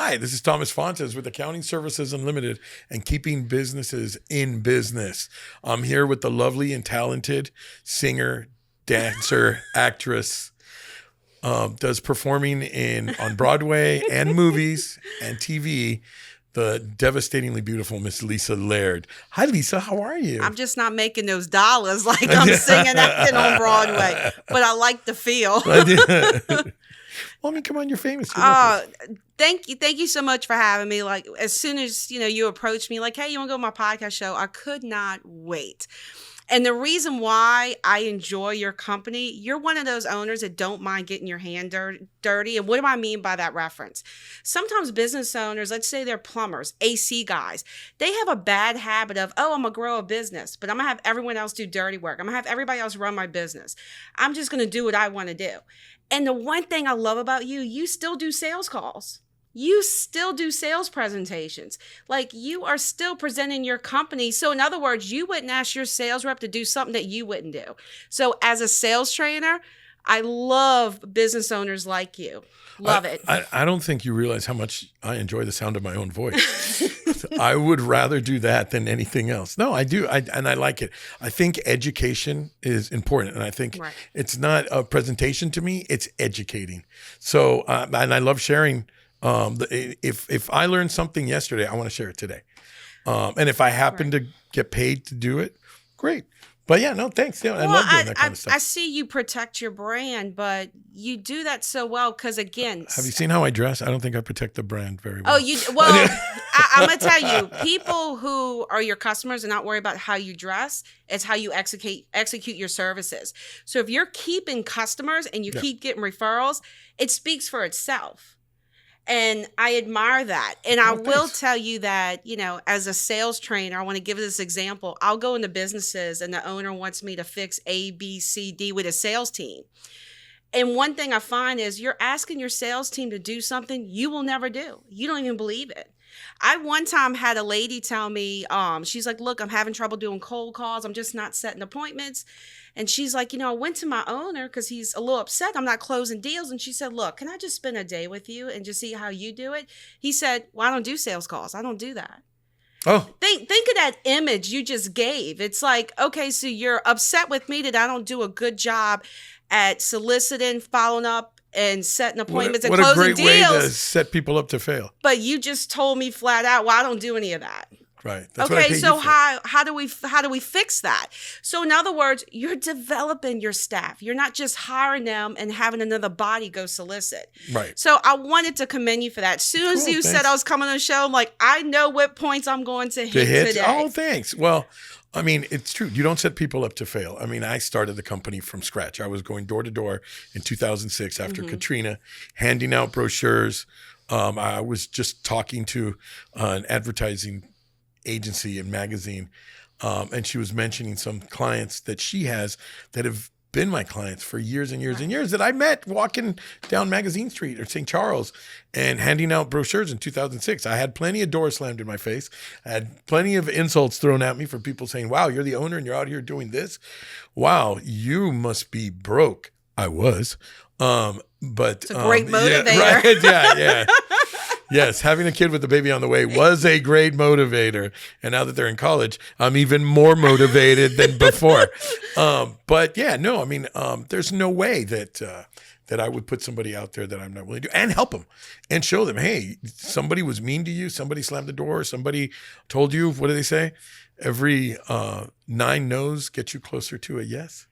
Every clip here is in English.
Hi, this is Thomas Fontes with Accounting Services Unlimited and keeping businesses in business. I'm here with the lovely and talented singer, dancer, actress, does performing on Broadway and movies and TV, the devastatingly beautiful Miss Lisa Laird. Hi, Lisa. How are you? I'm just not making those dollars like I'm singing acting on Broadway, but I like the feel. Well, I mean, come on, you're famous. Thank you so much for having me. Like, as soon as, you approached me like, hey, you want to go to my podcast show? I could not wait. And the reason why I enjoy your company, you're one of those owners that don't mind getting your hand dirty. And what do I mean by that reference? Sometimes business owners, let's say they're plumbers, AC guys, they have a bad habit of, I'm going to grow a business, but I'm going to have everyone else do dirty work. I'm going to have everybody else run my business. I'm just going to do what I want to do. And the one thing I love about you, you still do sales calls. You still do sales presentations. Like, you are still presenting your company. So in other words, you wouldn't ask your sales rep to do something that you wouldn't do. So as a sales trainer, I love business owners like you. Love it. I don't think you realize how much I enjoy the sound of my own voice. I would rather do that than anything else. No, I do. And I like it. I think education is important. And I think It's not a presentation to me, it's educating. So, and I love sharing. If I learned something yesterday, I want to share it today. And if I happen to get paid to do it, great. But yeah, no, thanks. Yeah, I love doing that kind of stuff. I see you protect your brand, but you do that so well because, again... Have you seen how I dress? I don't think I protect the brand very well. I'm going to tell you, people who are your customers are not worried about how you dress. It's how you execute your services. So if you're keeping customers and you keep getting referrals, it speaks for itself. And I admire that. And I will tell you that, as a sales trainer, I want to give this example. I'll go into businesses and the owner wants me to fix A, B, C, D with a sales team. And one thing I find is you're asking your sales team to do something you will never do. You don't even believe it. I one time had a lady tell me, she's like, look, I'm having trouble doing cold calls. I'm just not setting appointments. And she's like, I went to my owner because he's a little upset. I'm not closing deals. And she said, look, can I just spend a day with you and just see how you do it? He said, well, I don't do sales calls. I don't do that. Oh, think of that image you just gave. It's like, okay, so you're upset with me that I don't do a good job at soliciting, following up, and setting appointments and closing deals. What a great way to set people up to fail. But you just told me flat out, well, I don't do any of that. Right. That's okay, so how do we fix that? So in other words, you're developing your staff. You're not just hiring them and having another body go solicit. Right. So I wanted to commend you for that. As soon as you said I was coming on the show, I'm like, I know what points I'm going to hit today. Oh, thanks. Well, I mean, it's true. You don't set people up to fail. I mean, I started the company from scratch. I was going door to door in 2006 after Katrina, handing out brochures. I was just talking to an advertising agency and magazine, and she was mentioning some clients that she has that have been my clients for years and years and years that I met walking down Magazine Street or St. Charles and handing out brochures in 2006. I had plenty of doors slammed in my face. I had plenty of insults thrown at me for people saying, wow, you're the owner and you're out here doing this. Wow, you must be broke. I was. But it's a great motivator. Yeah, right, yeah. Yes, having a kid with a baby on the way was a great motivator. And now that they're in college, I'm even more motivated than before. But yeah, no, I mean, there's no way that I would put somebody out there that I'm not willing to do and help them and show them, hey, somebody was mean to you. Somebody slammed the door. Somebody told you, what do they say? Every 9 no's get you closer to a yes.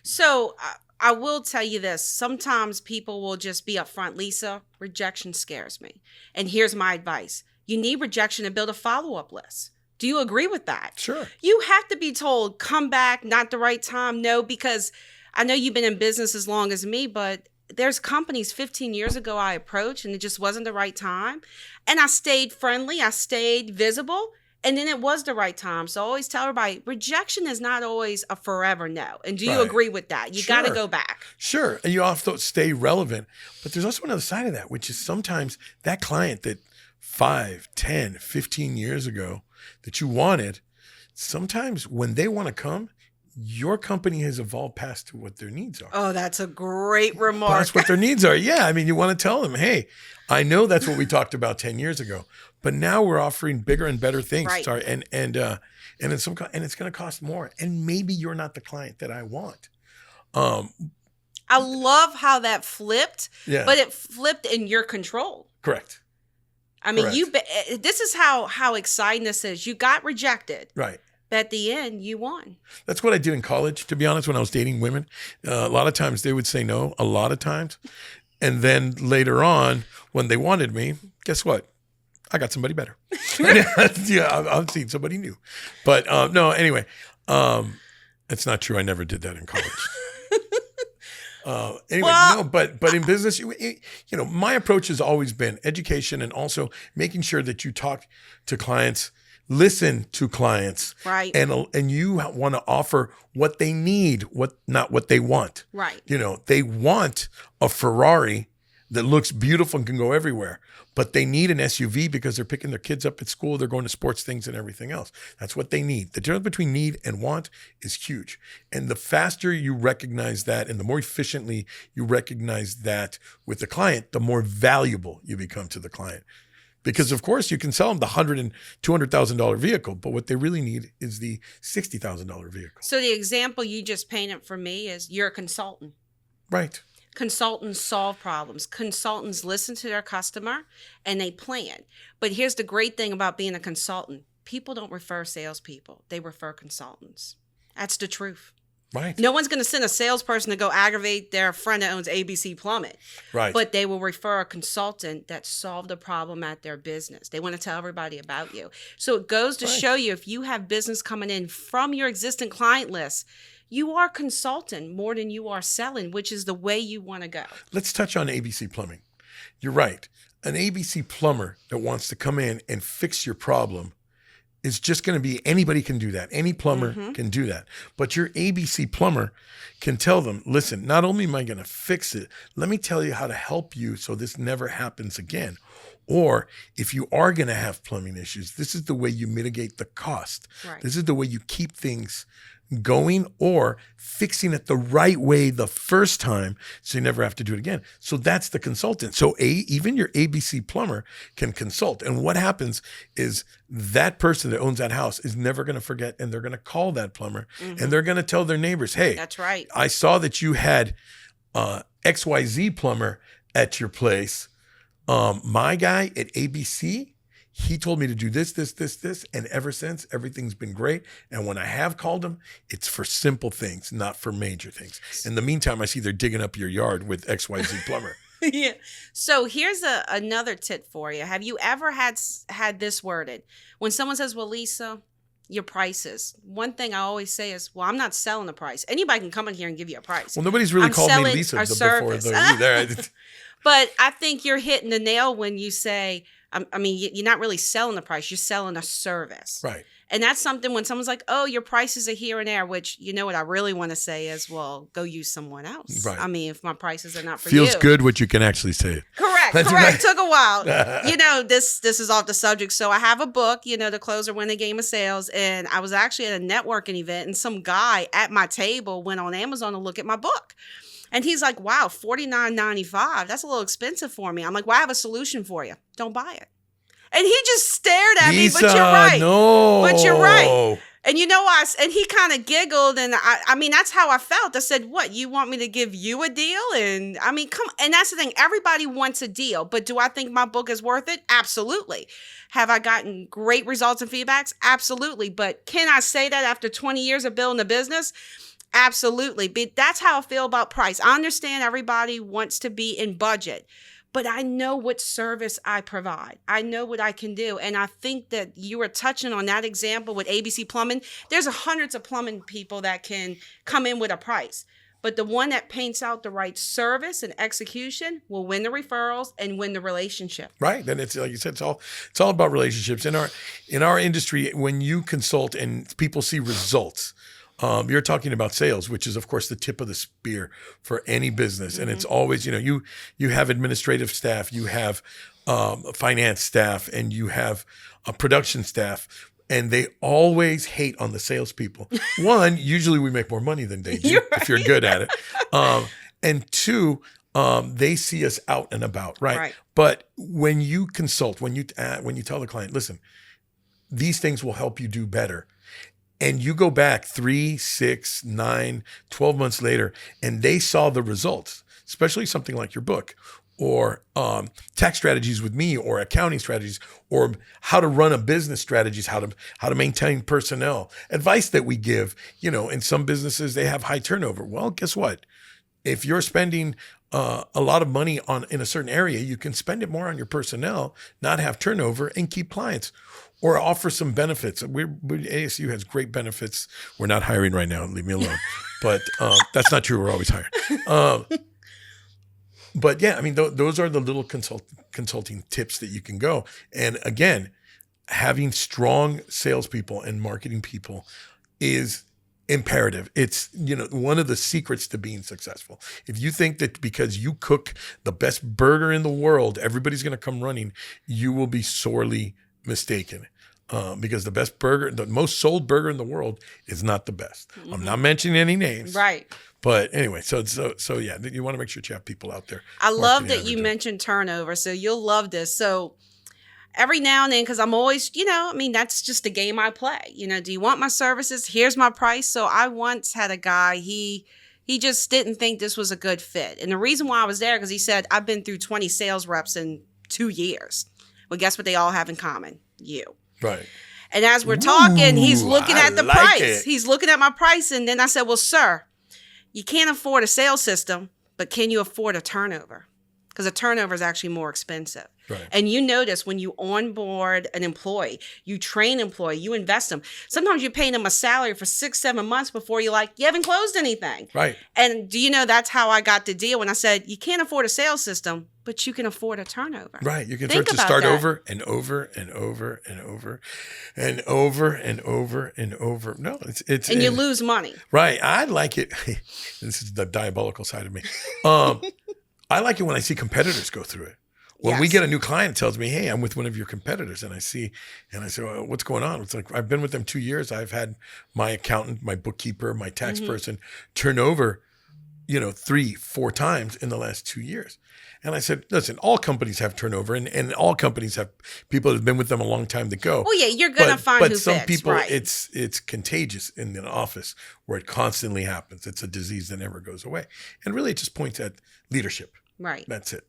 So I will tell you this. Sometimes people will just be upfront. Lisa, rejection scares me. And here's my advice. You need rejection to build a follow-up list. Do you agree with that? Sure. You have to be told, come back, not the right time. No, because I know you've been in business as long as me, but there's companies 15 years ago I approached and it just wasn't the right time. And I stayed friendly. I stayed visible. And then it was the right time. So I always tell everybody, rejection is not always a forever no. And do you agree with that? You got to go back. Sure. And you have to stay relevant. But there's also another side of that, which is sometimes that client that 5, 10, 15 years ago that you wanted, sometimes when they want to come, your company has evolved past to what their needs are. Oh, that's a great remark. That's what their needs are. Yeah. I mean, you want to tell them, hey, I know that's what we talked about 10 years ago, but now we're offering bigger and better things. Right. Sorry, and it's going to cost more. And maybe you're not the client that I want. I love how that flipped, but it flipped in your control. Correct. I mean, this is how exciting this is. You got rejected. Right. But at the end, you won. That's what I did in college, to be honest, when I was dating women. A lot of times they would say no, a lot of times. And then later on, when they wanted me, guess what? I got somebody better. Yeah, I've seen somebody new. But no, anyway, it's not true. I never did that in college. Anyway, no, but in business, my approach has always been education and also making sure that you talk to clients, listen to clients, right? And you want to offer what they need, not what they want, right? They want a Ferrari that looks beautiful and can go everywhere, but they need an SUV because they're picking their kids up at school, they're going to sports things and everything else. That's what they need. The difference between need and want is huge. And the faster you recognize that and the more efficiently you recognize that with the client, the more valuable you become to the client. Because of course you can sell them the $100,000 and $200,000 vehicle, but what they really need is the $60,000 vehicle. So the example you just painted for me is you're a consultant. Right. Consultants solve problems. Consultants listen to their customer and they plan. But here's the great thing about being a consultant. People don't refer salespeople. They refer consultants. That's the truth. Right. No one's going to send a salesperson to go aggravate their friend that owns ABC Plumbing. Right. But they will refer a consultant that solved a problem at their business. They want to tell everybody about you. So it goes to show you, if you have business coming in from your existing client list, you are consulting more than you are selling, which is the way you want to go. Let's touch on ABC Plumbing. You're right. An ABC plumber that wants to come in and fix your problem is just going to be, anybody can do that. Any plumber can do that. But your ABC plumber can tell them, listen, not only am I going to fix it, let me tell you how to help you so this never happens again. Or if you are going to have plumbing issues, this is the way you mitigate the cost. Right. This is the way you keep things going or fixing it the right way the first time so you never have to do it again. So that's the consultant. So even your ABC plumber can consult. And what happens is that person that owns that house is never going to forget, and they're going to call that plumber and they're going to tell their neighbors, hey, that's right. I saw that you had XYZ plumber at your place. My guy at ABC, he told me to do this. And ever since, everything's been great. And when I have called him, it's for simple things, not for major things. In the meantime, I see they're digging up your yard with XYZ plumber. Yeah. So here's another tip for you. Have you ever had this worded? When someone says, well, Lisa, your prices. One thing I always say is, well, I'm not selling a price. Anybody can come in here and give you a price. Well, nobody's really called me Lisa before. But I think you're hitting the nail when you say, I mean, you're not really selling a price. You're selling a service. Right. And that's something when someone's like, oh, your prices are here and there, which, you know what I really want to say is, well, go use someone else. Right. I mean, if my prices are not for you. Feels good what you can actually say. Correct. Right. Took a while. This is off the subject. So I have a book, The Closer Win the Game of Sales. And I was actually at a networking event, and some guy at my table went on Amazon to look at my book. And he's like, wow, $49.95. That's a little expensive for me. I'm like, well, I have a solution for you. Don't buy it. And he just stared at me, but you're right. No. But you're right. And and he kind of giggled. And I mean, that's how I felt. I said, what, you want me to give you a deal? And I mean, and that's the thing. Everybody wants a deal. But do I think my book is worth it? Absolutely. Have I gotten great results and feedbacks? Absolutely. But can I say that after 20 years of building a business? Absolutely. But that's how I feel about price. I understand everybody wants to be in budget, but I know what service I provide. I know what I can do. And I think that you were touching on that example with ABC Plumbing. There's hundreds of plumbing people that can come in with a price, but the one that paints out the right service and execution will win the referrals and win the relationship. Right. And it's like you said, it's all about relationships. In our industry, when you consult and people see results, you're talking about sales, which is, of course, the tip of the spear for any business. And it's always, you have administrative staff, you have finance staff, and you have production staff. and they always hate on the salespeople. One, usually we make more money than they do if you're good at it. And two, they see us out and about, right? But when you consult, when you tell the client, listen, these things will help you do better. And you go back 3, 6, 9, 12 months later, and they saw the results, especially something like your book, or tax strategies with me, or accounting strategies, or how to run a business strategies, how to maintain personnel, advice that we give. You know, in some businesses, they have high turnover. Well, guess what? If you're spending a lot of money in a certain area, you can spend it more on your personnel, not have turnover, and keep clients, or offer some benefits. ASU has great benefits. We're not hiring right now. Leave me alone. But that's not true. We're always hiring. But yeah, I mean, those are the little consulting tips that you can go. And again, having strong salespeople and marketing people is imperative. It's, one of the secrets to being successful. If you think that because you cook the best burger in the world, everybody's going to come running, you will be sorely mistaken. Because the most sold burger in the world is not the best. Mm-hmm. I'm not mentioning any names. Right. But anyway, so yeah, you want to make sure you have people out there. I love that you mentioned turnover. So you'll love this. So every now and then, because I'm always, that's just the game I play. Do you want my services? Here's my price. So I once had a guy, he just didn't think this was a good fit. And the reason why I was there, because he said, I've been through 20 sales reps in 2 years. Well, guess what they all have in common? You. Right. And as we're talking, he's looking at the price. He's looking at my price. And then I said, well, sir, you can't afford a sales system, but can you afford a turnover? Because a turnover is actually more expensive. Right. And you notice when you onboard an employee, you train an employee, you invest them. Sometimes you're paying them a salary for 6-7 months before you haven't closed anything. Right. And do you know that's how I got the deal when I said you can't afford a sales system, but you can afford a turnover. Right. You can start over and over and over and over and over and over and over. No, it's and you lose money. Right. I like it. This is the diabolical side of me. I like it when I see competitors go through it. When we get a new client that tells me, hey, I'm with one of your competitors, and I say, well, what's going on? It's like, I've been with them 2 years. I've had my accountant, my bookkeeper, my tax person turn over, 3-4 times in the last 2 years. And I said, listen, all companies have turnover, and all companies have people that have been with them a long time to go. Well, yeah, you're going to find who fits. But some people, it's contagious in the office where it constantly happens. It's a disease that never goes away. And really it just points at leadership. Right. That's it.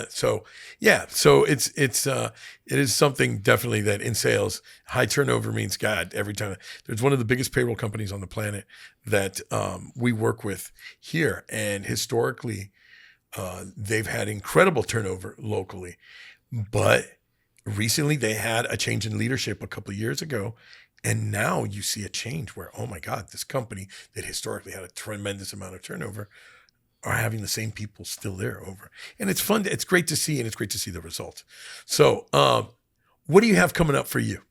So it is something definitely that in sales, high turnover means God every time. There's one of the biggest payroll companies on the planet that we work with here. And historically, they've had incredible turnover locally. But recently they had a change in leadership a couple of years ago. And now you see a change where, oh my God, this company that historically had a tremendous amount of turnover are having the same people still there over. And it's fun. It's great to see, and it's great to see the results. So what do you have coming up for you?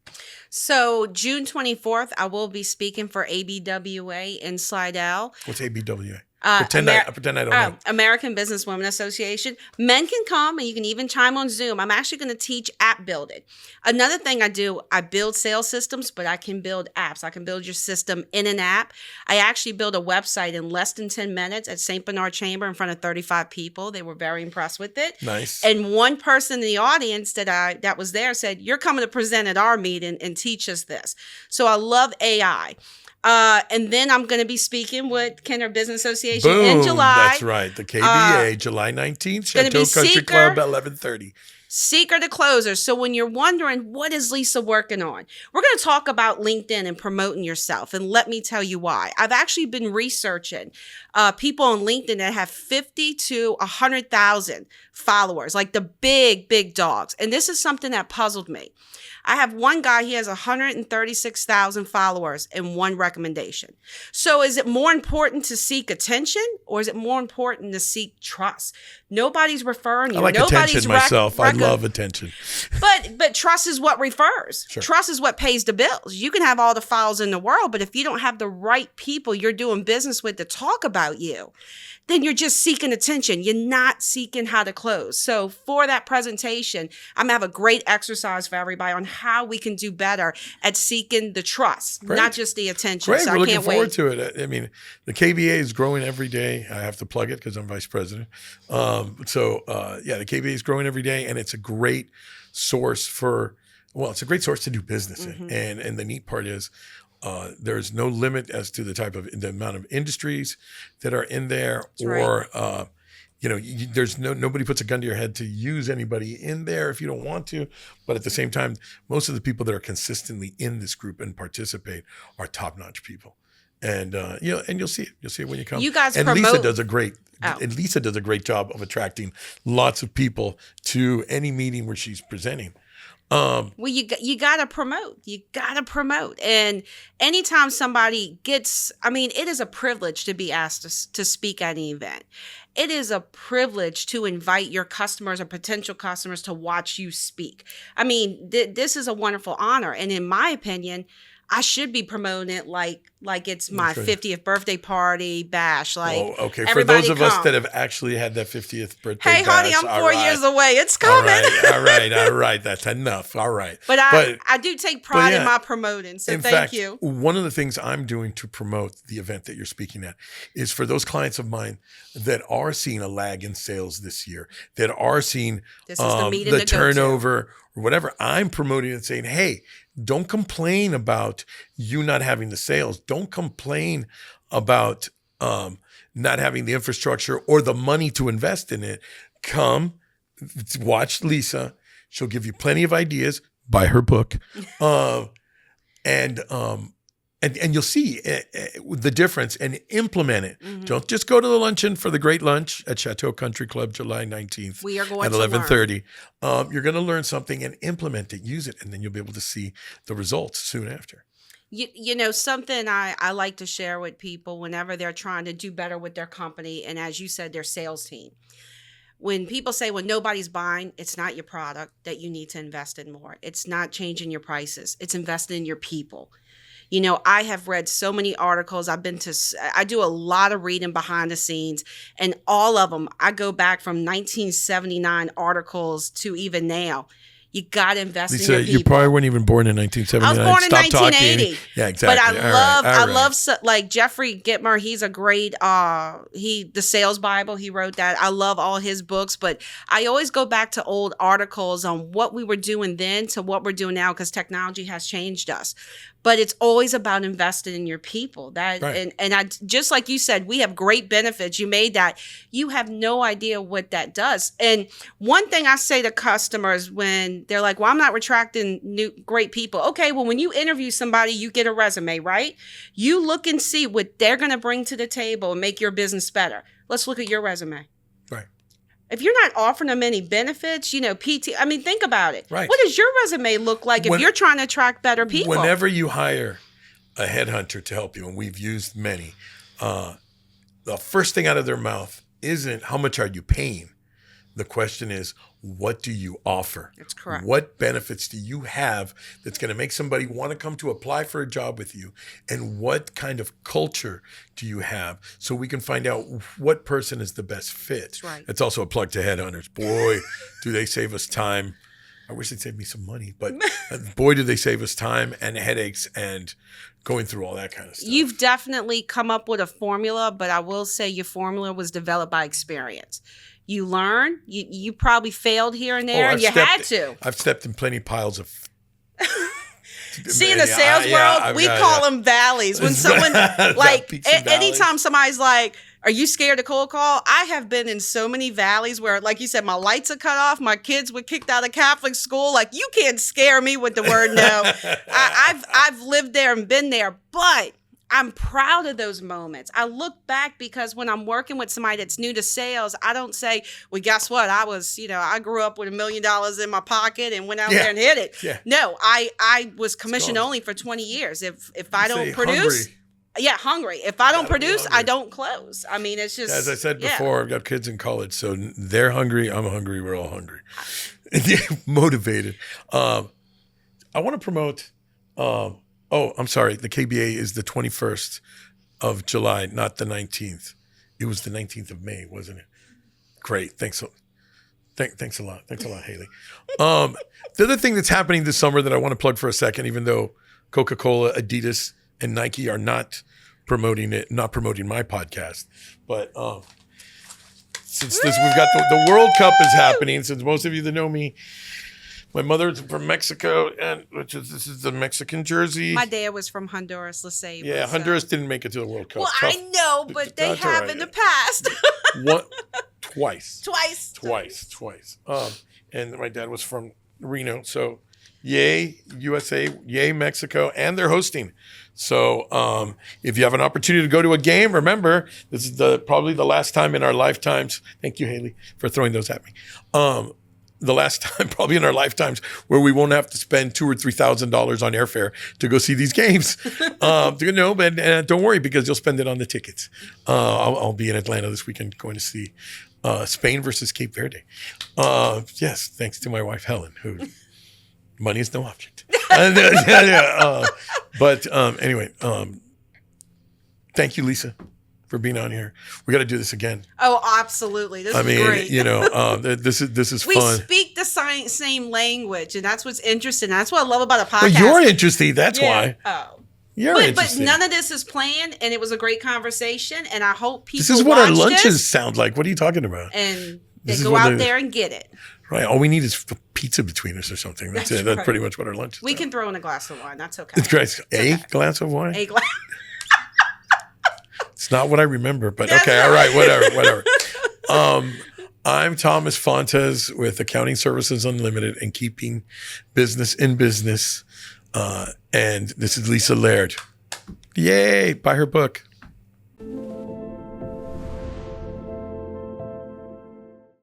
So June 24th, I will be speaking for ABWA in Slidell. What's ABWA? Pretend I don't know. American Businesswomen Association. Men can come, and you can even chime on Zoom. I'm actually going to teach app building. Another thing I do, I build sales systems, but I can build apps. I can build your system in an app. I actually built a website in less than 10 minutes at St. Bernard Chamber in front of 35 people. They were very impressed with it. Nice. And one person in the audience that was there said, you're coming to present at our meeting and teach us this. So I love AI. And then I'm going to be speaking with Kenner Business Association in July. That's right. The KBA, July 19th, Chateau Country Club at 11:30. Seeker to closer. So when you're wondering, what is Lisa working on? We're going to talk about LinkedIn and promoting yourself. And let me tell you why. I've actually been researching people on LinkedIn that have 50 to 100,000 followers, like the big dogs. And this is something that puzzled me. I have one guy, he has 136,000 followers and one recommendation. So is it more important to seek attention or is it more important to seek trust? Nobody's referring you. I like attention myself. I love attention. But trust is what refers. Sure. Trust is what pays the bills. You can have all the files in the world, but if you don't have the right people you're doing business with to talk about you, then you're just seeking attention. You're not seeking how to close. So for that presentation, I'm going to have a great exercise for everybody on how we can do better at seeking the trust, Great. not just the attention. Great. So We're I looking can't forward wait. to it. I mean, the KBA is growing every day. I have to plug it because I'm vice president. The KBA is growing every day, and it's a great source it's a great source to do business in. And the neat part is, there's no limit as to the amount of industries that are in there, That's there's nobody puts a gun to your head to use anybody in there if you don't want to. But at the same time, most of the people that are consistently in this group and participate are top-notch people. And and you'll see it. You'll see it when you come. You guys and promote. Lisa does a great job of attracting lots of people to any meeting where she's presenting. Well, you gotta promote. You gotta promote. And anytime somebody it is a privilege to be asked to speak at an event. It is a privilege to invite your customers or potential customers to watch you speak. I mean, this is a wonderful honor. And in my opinion, I should be promoting it like it's my 50th birthday party bash. Okay. For everybody those of us come. that have actually had that 50th birthday Hey, bash, honey, I'm 4 all years right. away. It's coming. All right. That's enough. All right. But I do take pride in my promoting. So thank you. One of the things I'm doing to promote the event that you're speaking at is for those clients of mine that are seeing a lag in sales this year, that are seeing the turnover or whatever. I'm promoting and saying, hey, don't complain about you not having the sales. Don't complain about not having the infrastructure or the money to invest in it. Come watch Lisa. She'll give you plenty of ideas. Buy her book. And you'll see the difference and implement it. Mm-hmm. Don't just go to the luncheon for the great lunch at Chateau Country Club, July 19th. We are going at to 11:30. You're going to learn something and implement it, use it, and then you'll be able to see the results soon after. Something I like to share with people whenever they're trying to do better with their company, and as you said, their sales team. When people say, when nobody's buying, it's not your product that you need to invest in more. It's not changing your prices. It's investing in your people. I have read so many articles. I do a lot of reading behind the scenes, and all of them, I go back from 1979 articles to even now. You got to invest in your people. You probably weren't even born in 1979. I was born in 1980. Talking. Yeah, exactly. But I love Jeffrey Gitmer. He's a great, the Sales Bible, he wrote that. I love all his books, but I always go back to old articles on what we were doing then to what we're doing now, because technology has changed us. But it's always about investing in your people. And I, just like you said, we have great benefits. You made that. You have no idea what that does. And one thing I say to customers when they're like, well, I'm not attracting new great people. Okay, well, when you interview somebody, you get a resume, right? You look and see what they're going to bring to the table and make your business better. Let's look at your resume. Right. If you're not offering them any benefits, PT, think about it. Right. What does your resume look like if you're trying to attract better people? Whenever you hire a headhunter to help you, and we've used many, the first thing out of their mouth isn't how much are you paying? The question is, what do you offer? That's correct. What benefits do you have that's going to make somebody want to come to apply for a job with you? And what kind of culture do you have so we can find out what person is the best fit? That's right. That's also a plug to headhunters. Boy, do they save us time. I wish they'd save me some money, but boy, do they save us time and headaches and going through all that kind of stuff. You've definitely come up with a formula, but I will say your formula was developed by experience. You learn. You probably failed here and there, and you had to. I've stepped in plenty piles of. See, in the sales world, we call them valleys. When someone, anytime somebody's like, are you scared to cold call? I have been in so many valleys where, like you said, my lights are cut off. My kids were kicked out of Catholic school. Like, you can't scare me with the word no. I've lived there and been there, but I'm proud of those moments. I look back because when I'm working with somebody that's new to sales, I don't say, well, guess what? I grew up with $1 million in my pocket and went out there and hit it. Yeah. No, I was commission only for 20 years. If I don't produce, Yeah, hungry. If I don't gotta be produce, I hungry. don't close. I mean, it's just As I said yeah. before, I've got kids in college, so they're hungry. I'm hungry. We're all hungry. Motivated. I want to promote. I'm sorry. The KBA is the 21st of July, not the 19th. It was the 19th of May, wasn't it? Great. Thanks a lot. Thanks a lot, Haley. The other thing that's happening this summer that I want to plug for a second, even though Coca-Cola, Adidas, and Nike are not promoting my podcast, but since we've got the World Cup is happening. Since most of you that know me, my mother's from Mexico, and this is the Mexican jersey. My dad was from Honduras, let's say. Yeah, Honduras didn't make it to the World Cup. Well, Tough. I know, but they That's all have right. in the past. What? Twice. Twice. And my dad was from Reno, so yay USA, yay Mexico, and they're hosting. So if you have an opportunity to go to a game, remember this is probably the last time in our lifetimes. Thank you, Haley, for throwing those at me. The last time probably in our lifetimes where we won't have to spend $2,000 or $3,000 on airfare to go see these games. But don't worry because you'll spend it on the tickets. I'll be in Atlanta this weekend going to see Spain versus Cape Verde. Yes, thanks to my wife Helen, who money is no object. Anyway, thank you, Lisa, for being on here. We got to do this again. Oh, absolutely. This is great. This is we fun. speak the same language, and that's what's interesting. That's what I love about a podcast. Well, you're interesting. That's why. Oh. You're But interesting. none of this is planned, and it was a great conversation, and I hope people This is what our watch lunches this sound like. What are you talking about? and they This is go what out they- there and get it. Right. All we need is pizza between us or something. That's it. That's right. pretty much what our lunch is. We can throw in a glass of wine. That's okay. It's great. A okay. glass of wine? A glass. It's not what I remember, but That's okay. right. All right. Whatever. I'm Thomas Fontes with Accounting Services Unlimited and Keeping Business in Business. And this is Lisa Laird. Yay. Buy her book.